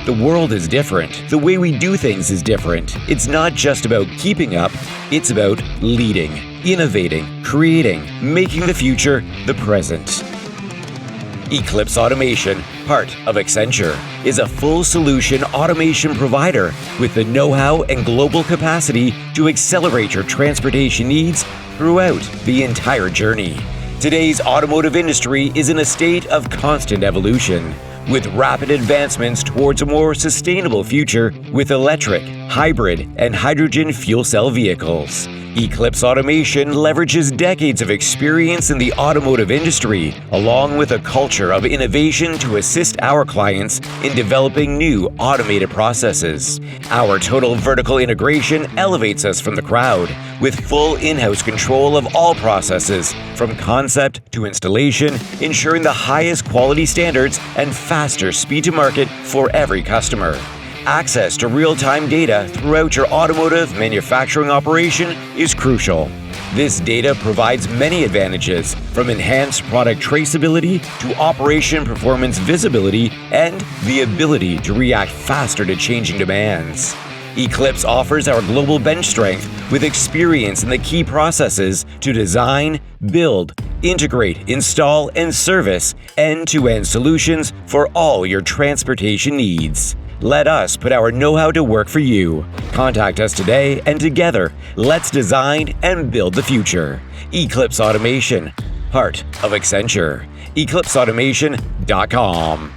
The world is different. The way we do things is different. It's not just about keeping up, it's about leading, innovating, creating, making the future the present. Eclipse Automation, part of Accenture, is a full-solution automation provider with the know-how and global capacity to accelerate your transportation needs throughout the entire journey. Today's automotive industry is in a state of constant evolution, with rapid advancements towards a more sustainable future with electric, hybrid, and hydrogen fuel cell vehicles. Eclipse Automation leverages decades of experience in the automotive industry, along with a culture of innovation to assist our clients in developing new automated processes. Our total vertical integration elevates us from the crowd, with full in-house control of all processes, from concept to installation, ensuring the highest quality standards and faster speed to market for every customer. Access to real-time data throughout your automotive manufacturing operation is crucial. This data provides many advantages, from enhanced product traceability to operation performance visibility and the ability to react faster to changing demands. Eclipse offers our global bench strength with experience in the key processes to design, build, integrate, install, and service end-to-end solutions for all your transportation needs. Let us put our know-how to work for you. Contact us today, and together, let's design and build the future. Eclipse Automation, part of Accenture. EclipseAutomation.com.